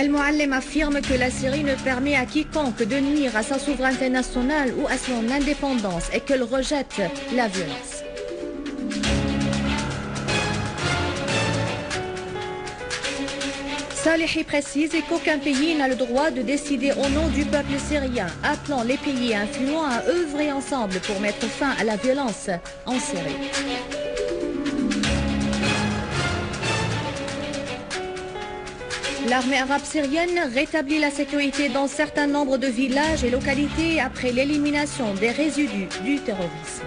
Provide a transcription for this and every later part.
El-Mouallem affirme que la Syrie ne permet à quiconque de nuire à sa souveraineté nationale ou à son indépendance et qu'elle rejette la violence. Salehi précise qu'aucun pays n'a le droit de décider au nom du peuple syrien, appelant les pays influents à œuvrer ensemble pour mettre fin à la violence en Syrie. L'armée arabe syrienne rétablit la sécurité dans certains nombres de villages et localités après l'élimination des résidus du terrorisme.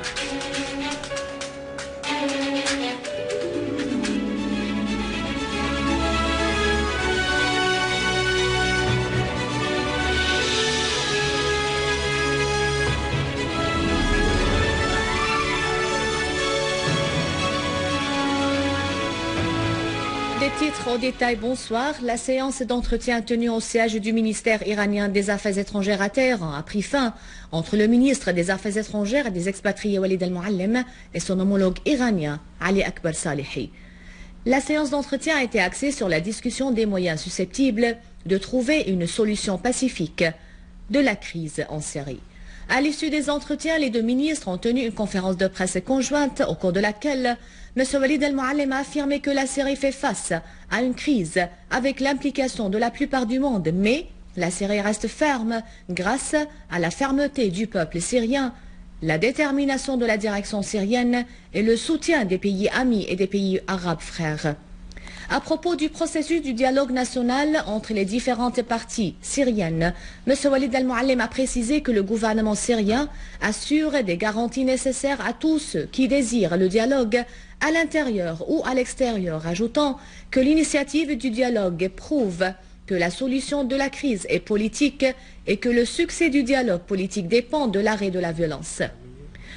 Des titres au détail, bonsoir. La séance d'entretien tenue au siège du ministère iranien des Affaires étrangères à Téhéran a pris fin entre le ministre des Affaires étrangères et des expatriés Walid El-Mouallem et son homologue iranien Ali Akbar Salehi. La séance d'entretien a été axée sur la discussion des moyens susceptibles de trouver une solution pacifique de la crise en Syrie. À l'issue des entretiens, les deux ministres ont tenu une conférence de presse conjointe au cours de laquelle M. Walid El-Mouallem a affirmé que la Syrie fait face à une crise avec l'implication de la plupart du monde, mais la Syrie reste ferme grâce à la fermeté du peuple syrien, la détermination de la direction syrienne et le soutien des pays amis et des pays arabes frères. À propos du processus du dialogue national entre les différentes parties syriennes, M. Walid El-Mouallem a précisé que le gouvernement syrien assure des garanties nécessaires à tous ceux qui désirent le dialogue à l'intérieur ou à l'extérieur, ajoutant que l'initiative du dialogue prouve que la solution de la crise est politique et que le succès du dialogue politique dépend de l'arrêt de la violence.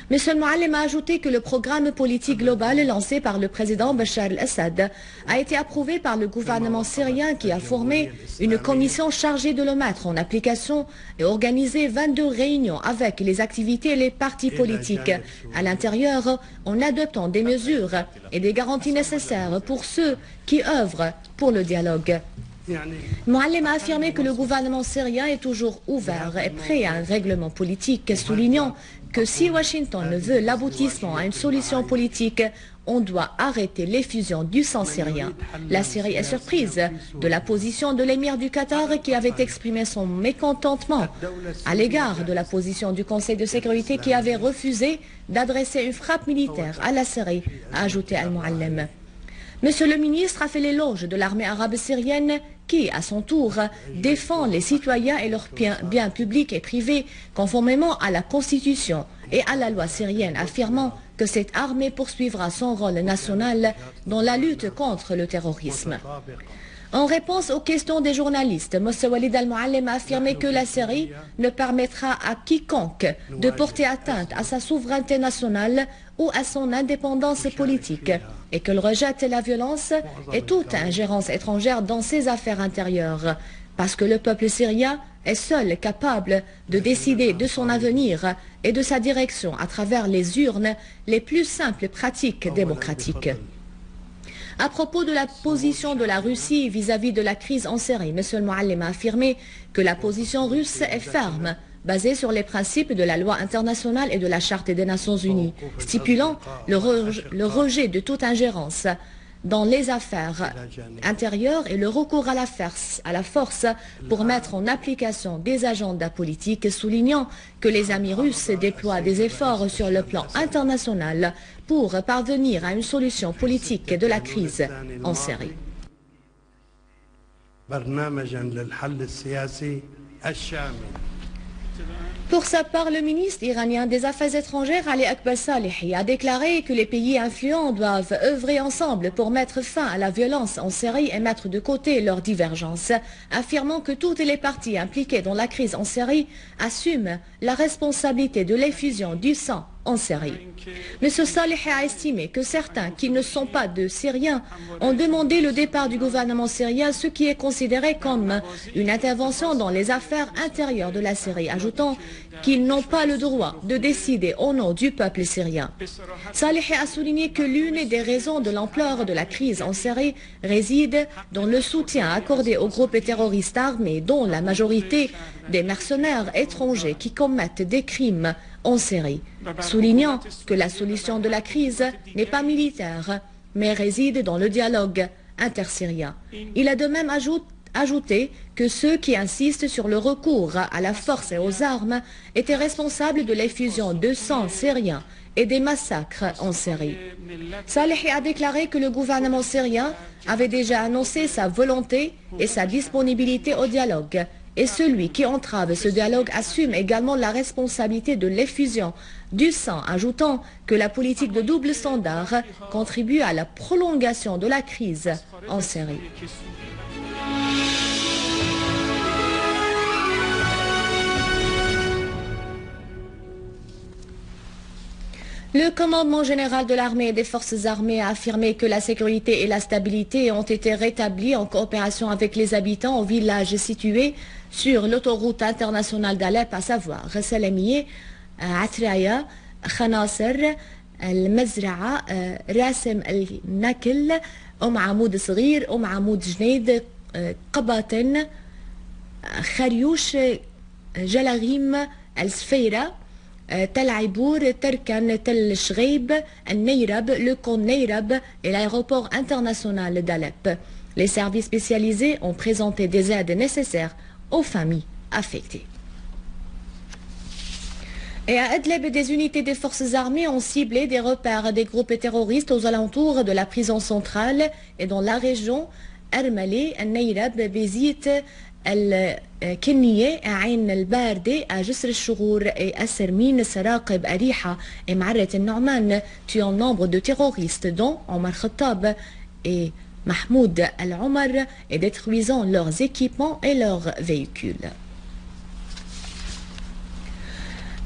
M. El-Mouallem a ajouté que le programme politique global lancé par le président Bachar el-Assad a été approuvé par le gouvernement syrien qui a formé une commission chargée de le mettre en application et organisé 22 réunions avec les activités et les partis politiques à l'intérieur en adoptant des mesures et des garanties nécessaires pour ceux qui œuvrent pour le dialogue. Mouallem a affirmé que le gouvernement syrien est toujours ouvert et prêt à un règlement politique, soulignant que si Washington ne veut l'aboutissement à une solution politique, on doit arrêter l'effusion du sang syrien. La Syrie est surprise de la position de l'émir du Qatar qui avait exprimé son mécontentement à l'égard de la position du Conseil de sécurité qui avait refusé d'adresser une frappe militaire à la Syrie, a ajouté Al-Mouallem. Monsieur le ministre a fait l'éloge de l'armée arabe syrienne qui, à son tour, défend les citoyens et leurs biens publics et privés conformément à la Constitution et à la loi syrienne, affirmant que cette armée poursuivra son rôle national dans la lutte contre le terrorisme. En réponse aux questions des journalistes, M. Walid El-Mouallem a affirmé que la Syrie ne permettra à quiconque de porter atteinte à sa souveraineté nationale ou à son indépendance politique et qu'elle rejette la violence et toute ingérence étrangère dans ses affaires intérieures, parce que le peuple syrien est seul capable de décider de son avenir et de sa direction à travers les urnes les plus simples pratiques démocratiques. À propos de la position de la Russie vis-à-vis de la crise en Syrie, M. El-Mouallem a affirmé que la position russe est ferme, basée sur les principes de la loi internationale et de la Charte des Nations Unies, stipulant le rejet de toute ingérence dans les affaires intérieures et le recours à la force pour mettre en application des agendas politiques, soulignant que les amis russes déploient des efforts sur le plan international pour parvenir à une solution politique de la crise en Syrie. Pour sa part, le ministre iranien des Affaires étrangères Ali Akbar Salehi a déclaré que les pays influents doivent œuvrer ensemble pour mettre fin à la violence en Syrie et mettre de côté leurs divergences, affirmant que toutes les parties impliquées dans la crise en Syrie assument la responsabilité de l'effusion du sang en Syrie. M. Salehi a estimé que certains qui ne sont pas de Syriens ont demandé le départ du gouvernement syrien, ce qui est considéré comme une intervention dans les affaires intérieures de la Syrie, ajoutant qu'ils n'ont pas le droit de décider au nom du peuple syrien. Salehi a souligné que l'une des raisons de l'ampleur de la crise en Syrie réside dans le soutien accordé aux groupes terroristes armés, dont la majorité des mercenaires étrangers qui commettent des crimes en Syrie, soulignant que la solution de la crise n'est pas militaire, mais réside dans le dialogue intersyrien. Il a de même ajouté que ceux qui insistent sur le recours à la force et aux armes étaient responsables de l'effusion de sang syrien et des massacres en Syrie. Salehi a déclaré que le gouvernement syrien avait déjà annoncé sa volonté et sa disponibilité au dialogue, et celui qui entrave ce dialogue assume également la responsabilité de l'effusion du sang, ajoutant que la politique de double standard contribue à la prolongation de la crise en Syrie. Le commandement général de l'armée et des forces armées a affirmé que la sécurité et la stabilité ont été rétablies en coopération avec les habitants au village situé sur l'autoroute internationale d'Alep, à savoir Salamiye, Atraya, Khanasser, المزرعة راسم النكل عمود صغير عمود جنيد قباطن خريوش جلاغيم السفيرة Tel Aïbour, Terkan, Tel Shreib, Neyrab, le camp Neyrab et l'aéroport international d'Alep. Les services spécialisés ont présenté des aides nécessaires aux familles affectées. Et à Adleb, des unités des forces armées ont ciblé des repères des groupes terroristes aux alentours de la prison centrale et dans la région Ermali, Neyrab, Bézit, الكنية عين الباردة جسر الشغور السرمين سراقب أريحة معرة النعمان tuant nombre de terroristes dont Omar Khattab et Mahmoud Al-Omar et détruisant leurs équipements et leurs véhicules.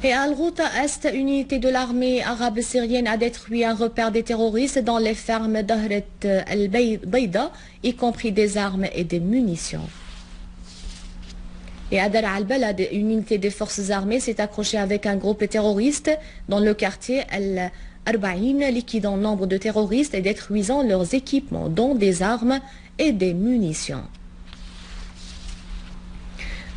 Et à Al-Ghouta Est, unité de l'armée arabe syrienne a détruit un repère des terroristes dans les fermes d'Ahret al-Bayda, y compris des armes et des munitions. Et à Dar al-Balad, une unité des forces armées s'est accrochée avec un groupe terroriste dans le quartier Al-Arba'in, liquidant nombre de terroristes et détruisant leurs équipements, dont des armes et des munitions.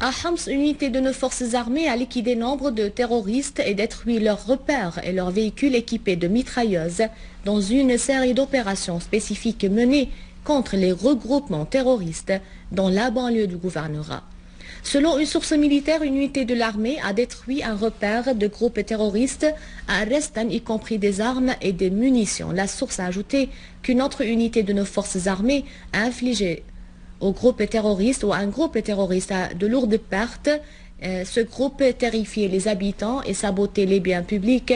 À Hams, une unité de nos forces armées a liquidé nombre de terroristes et détruit leurs repères et leurs véhicules équipés de mitrailleuses dans une série d'opérations spécifiques menées contre les regroupements terroristes dans la banlieue du gouvernorat. Selon une source militaire, une unité de l'armée a détruit un repère de groupes terroristes à Restan, y compris des armes et des munitions. La source a ajouté qu'une autre unité de nos forces armées a infligé au groupe terroriste ou à un groupe terroriste de lourdes pertes. Ce groupe terrifiait les habitants et sabotait les biens publics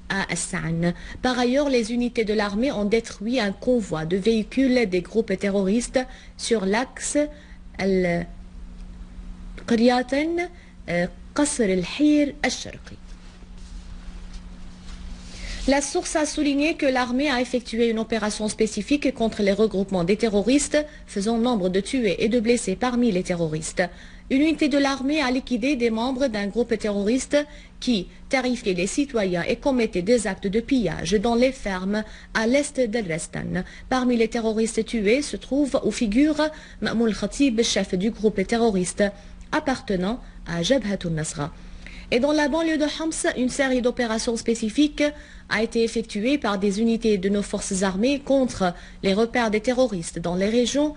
à Hassan. Par ailleurs, les unités de l'armée ont détruit un convoi de véhicules des groupes terroristes sur l'axe قرية قصر الحير الشرقي. La source a souligné que l'armée a effectué une opération spécifique contre les regroupements des terroristes, faisant nombre de tués et de blessés parmi les terroristes. Une unité de l'armée a liquidé des membres d'un groupe terroriste qui terrifiait les citoyens et commettait des actes de pillage dans les fermes à l'est de Restan. Parmi les terroristes tués se trouve ou figure Ma'moul Khatib, chef du groupe terroriste appartenant à Jabhat al-Nasra. Et dans la banlieue de Hams, une série d'opérations spécifiques a été effectuée par des unités de nos forces armées contre les repères des terroristes dans les régions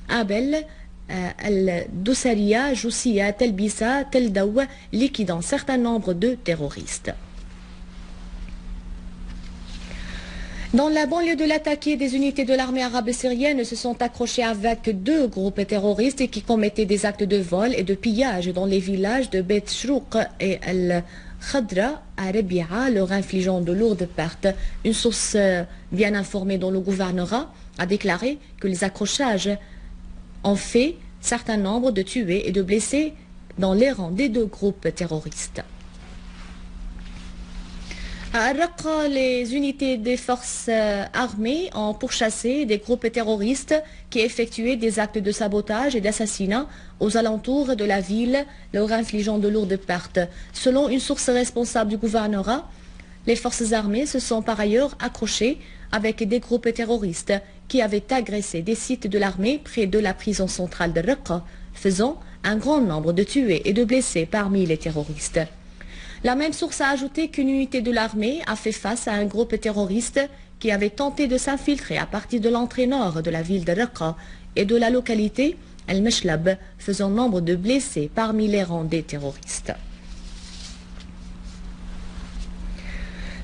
Abel, Al-Doussariya, Joussiya, Telbissa, Teldaw, liquidant un certain nombre de terroristes. Dans la banlieue de l'attaqué, des unités de l'armée arabe syrienne se sont accrochées avec deux groupes terroristes qui commettaient des actes de vol et de pillage dans les villages de Bet Shrouq et Al-Khadra à Rabia, leur infligeant de lourdes pertes. Une source bien informée dans le gouvernorat a déclaré que les accrochages ont fait certain nombre de tués et de blessés dans les rangs des deux groupes terroristes. À Raqqa, les unités des forces armées ont pourchassé des groupes terroristes qui effectuaient des actes de sabotage et d'assassinat aux alentours de la ville, leur infligeant de lourdes pertes. Selon une source responsable du gouvernorat, les forces armées se sont par ailleurs accrochées avec des groupes terroristes qui avaient agressé des sites de l'armée près de la prison centrale de Raqqa, faisant un grand nombre de tués et de blessés parmi les terroristes. La même source a ajouté qu'une unité de l'armée a fait face à un groupe terroriste qui avait tenté de s'infiltrer à partir de l'entrée nord de la ville de Raqqa et de la localité El-Meshlab, faisant nombre de blessés parmi les rangs des terroristes.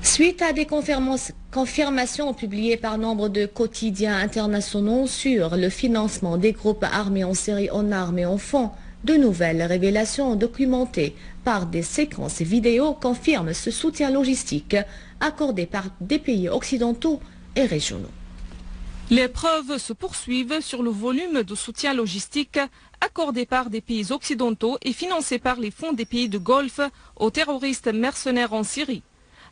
Suite à des confirmations publiées par nombre de quotidiens internationaux sur le financement des groupes armés en série en armes et en fonds, de nouvelles révélations documentées par des séquences vidéo confirment ce soutien logistique accordé par des pays occidentaux et régionaux. Les preuves se poursuivent sur le volume de soutien logistique accordé par des pays occidentaux et financé par les fonds des pays du Golfe aux terroristes mercenaires en Syrie.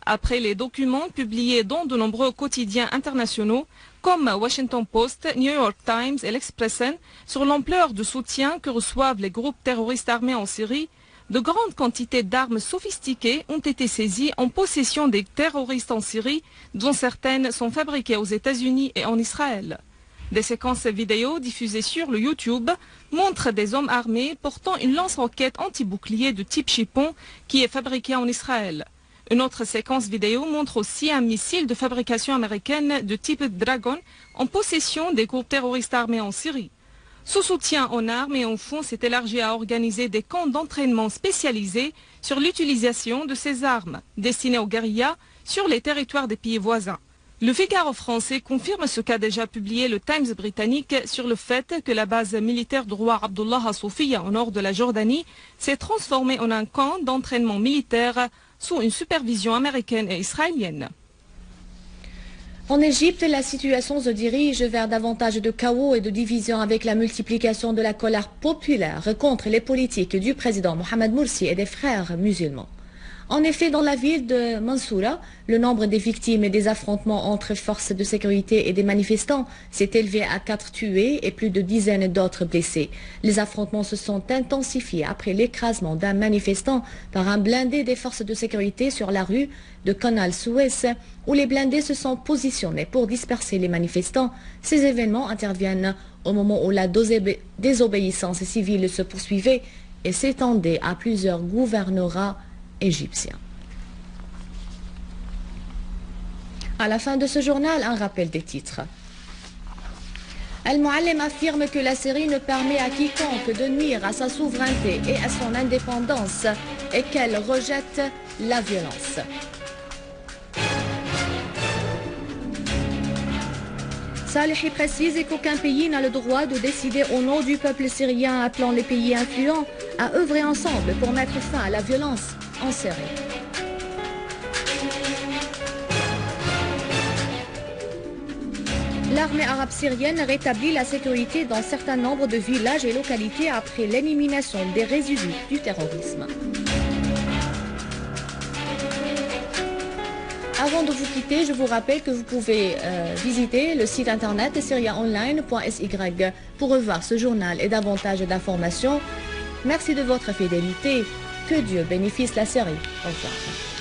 Après les documents publiés dans de nombreux quotidiens internationaux comme Washington Post, New York Times et l'Expressen sur l'ampleur du soutien que reçoivent les groupes terroristes armés en Syrie, de grandes quantités d'armes sophistiquées ont été saisies en possession des terroristes en Syrie, dont certaines sont fabriquées aux États-Unis et en Israël. Des séquences vidéo diffusées sur le YouTube montrent des hommes armés portant une lance-roquette anti-bouclier de type Chippon qui est fabriquée en Israël. Une autre séquence vidéo montre aussi un missile de fabrication américaine de type Dragon en possession des groupes terroristes armés en Syrie. Ce soutien en armes et en fonds s'est élargi à organiser des camps d'entraînement spécialisés sur l'utilisation de ces armes, destinées aux guérillas sur les territoires des pays voisins. Le Figaro français confirme ce qu'a déjà publié le Times britannique sur le fait que la base militaire du roi Abdullah à Sofia au nord de la Jordanie s'est transformée en un camp d'entraînement militaire sous une supervision américaine et israélienne. En Égypte, la situation se dirige vers davantage de chaos et de division avec la multiplication de la colère populaire contre les politiques du président Mohamed Morsi et des frères musulmans. En effet, dans la ville de Mansoura, le nombre des victimes et des affrontements entre forces de sécurité et des manifestants s'est élevé à 4 tués et plus de dizaines d'autres blessés. Les affrontements se sont intensifiés après l'écrasement d'un manifestant par un blindé des forces de sécurité sur la rue de Canal Suez, où les blindés se sont positionnés pour disperser les manifestants. Ces événements interviennent au moment où la désobéissance civile se poursuivait et s'étendait à plusieurs gouvernorats égyptien. À la fin de ce journal, un rappel des titres. Al-Muallim affirme que la Syrie ne permet à quiconque de nuire à sa souveraineté et à son indépendance et qu'elle rejette la violence. Salehi précise qu'aucun pays n'a le droit de décider au nom du peuple syrien, appelant les pays influents à œuvrer ensemble pour mettre fin à la violence en Syrie. L'armée arabe syrienne rétablit la sécurité dans certains nombres de villages et localités après l'élimination des résidus du terrorisme. Avant de vous quitter, je vous rappelle que vous pouvez visiter le site internet syriaonline.sy pour revoir ce journal et davantage d'informations. Merci de votre fidélité. Que Dieu bénéficie la Syrie. Au revoir.